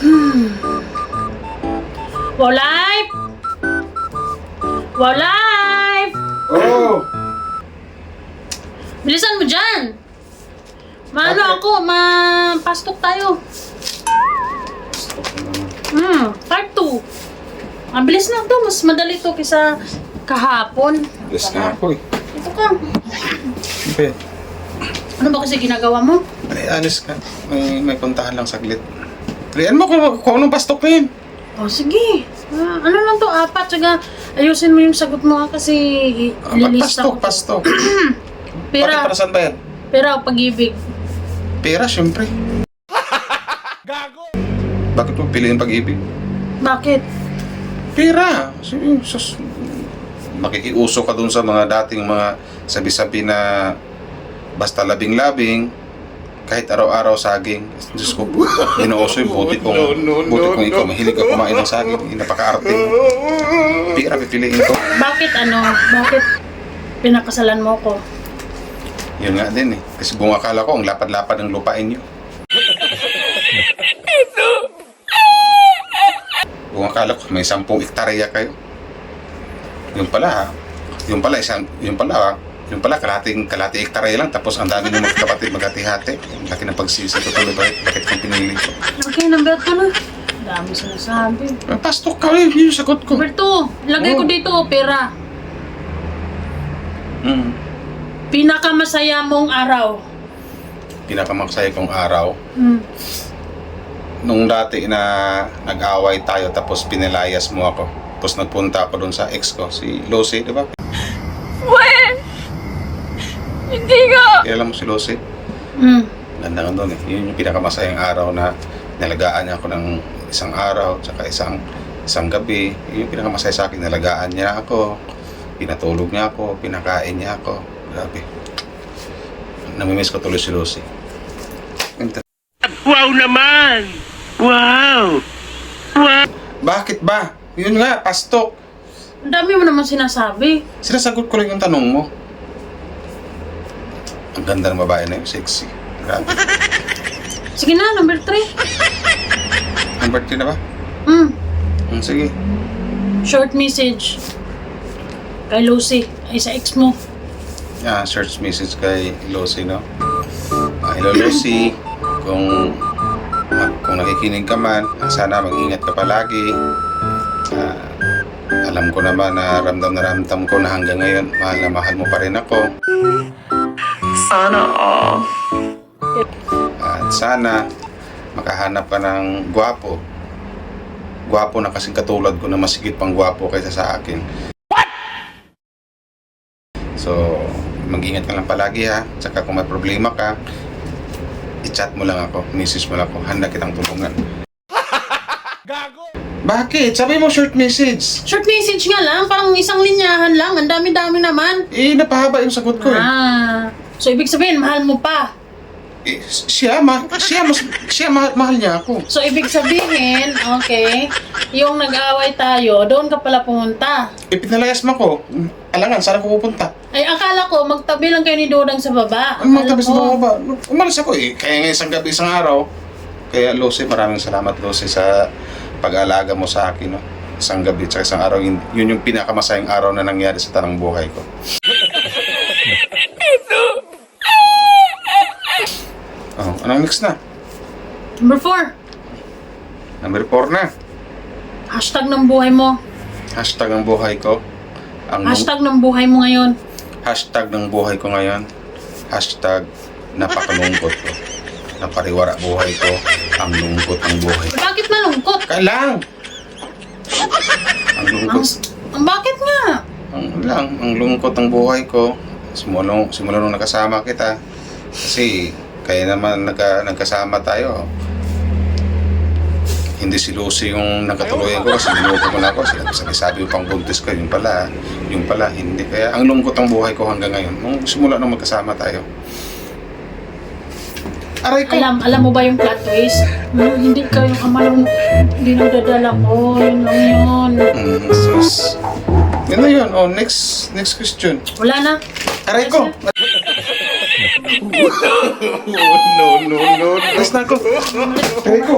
Wow life! Wow life! Oh! Bilisan mo dyan! Maano Okay. ako, mapastok tayo. Part 2. Mabilis lang to, mas madali to kaysa kahapon. Yes nga ako eh. Ito ka. Okay. Ano ba kasi ginagawa mo? Ay, alis ka. May puntahan lang saglit. Riyan mo kung anong pastok na yun. Oh, sige. Ano lang to, 4. Tsaka ayusin mo yung sagot mo kasi ililista ko. Pastok. Pera, Para saan ba yan? pera o pag-ibig. Pera, syempre. Gago! Bakit mo piliin pag-ibig? Bakit? Pera! Sus, makikiuso ka dun sa mga dating mga sabi-sabi na basta labing-labing, kahit araw-araw saging. Diyos ko, inuuso yung buti kong ikaw mahilig ka kumain ng saging. Napaka-arte mo. Pera, pipiliin ko. Bakit Bakit pinakasalan mo ko? Yun nga din eh. Kasi buong akala ko, ang lapad-lapad ng lupain nyo. Buong akala ko, may 10 hektarya kayo. Yung pala, kalating hektarya lang. Tapos ang dami ng magkapatid, maghati-hati. Ang laki ng pagsisi ko tuloy. Bakit kong pinili ko? Okay, number 2 na. Dami sinasabi. Pastok ka eh, yung sagot ko. Number 2, lagay ko dito, pera. Pinakamasaya mong araw. Pinakamaksaya kong araw. Hmm. Nung dati na nag-away tayo tapos pinilayas mo ako. Tapos nagpunta ako doon sa ex ko, si Lucy, di ba? Hindi ka! Kilala mo si Lucy? Ganda nga doon eh. Yun yung pinakamasayang araw na nalagaan niya ako ng isang araw, tsaka isang gabi. Yun yung pinakamasaya sa akin, nalagaan niya ako, pinatulog niya ako, pinakain niya ako. Grabe. Namimiss ko tuloy si Lucy. Wow naman! Wow! Wow! Bakit ba? Yun nga, pastok. Ang dami mo naman sinasabi. Sinasagot ko lang yung tanong mo. Ang ganda ng babae na yun, sexy. Grabe. Sige na, number 3. Number 3 na ba? Sige. Short message. Kay Lucy, ay sa ex mo. Search message kay Lucy, no? Hello Lucy, kung nakikinig ka man, sana mag-ingat ka palagi. Alam ko naman na ramdam ko na hanggang ngayon, mahal na mahal mo pa rin ako. Sana all. At sana makahanap ka ng gwapo. Gwapo na kasing katulad ko na masigit pang gwapo kaysa sa akin. So, mag-ingat ka lang palagi ha. Tsaka kung may problema ka, i-chat mo lang ako, message mo lang ako, handa kitang tulungan. Gago! Bakit? Sabi mo short message. Short message nga lang, parang isang linyahan lang. Ang dami-dami naman. Napahaba yung sagot ko eh. So ibig sabihin, mahal mo pa. Mahal niya ako. So ibig sabihin, okay, yung nag-away tayo, doon ka pala pumunta. Pinalayas mo ko. Alangan, saan ako pupunta? Ay, akala ko, magtabi lang kayo ni Dodang sa baba. Ano magtabi sa baba? Umalis ako eh. Kaya ngayon isang gabi, isang araw. Kaya Lucy, maraming salamat Lucy sa pag-alaga mo sa akin. No? Isang gabi at isang araw, yun yung pinakamasayang araw na nangyari sa tanang buhay ko. Anong next na? Number 4. Number 4 na. Hashtag ng buhay mo. Hashtag ng buhay ko. Hashtag ng buhay mo ngayon. Hashtag ng buhay ko ngayon. Hashtag napakalungkot ko. Napariwara buhay ko. Ang lungkot ang buhay. Bakit malungkot? Kailang! Ang lungkot. Bakit nga? Ang lungkot ang buhay ko. Simula nung nakasama kita. Kasi kaya naman nagkasama tayo. Hindi si Lucy yung nakatuluyan ko kasi binuko mo na ako. Sabi yung pangbuntis ko, yung pala, hindi. Kaya ang lungkot ang buhay ko hanggang ngayon. Nung simula nung magkasama tayo. Aray ko! Alam mo ba yung plot twist? Hindi ka yung kamalong dinadadala ko. Yun lang yun. Yun na yun. Next question. Wala na. Aray ko! No. Aras na ako. Aray ko!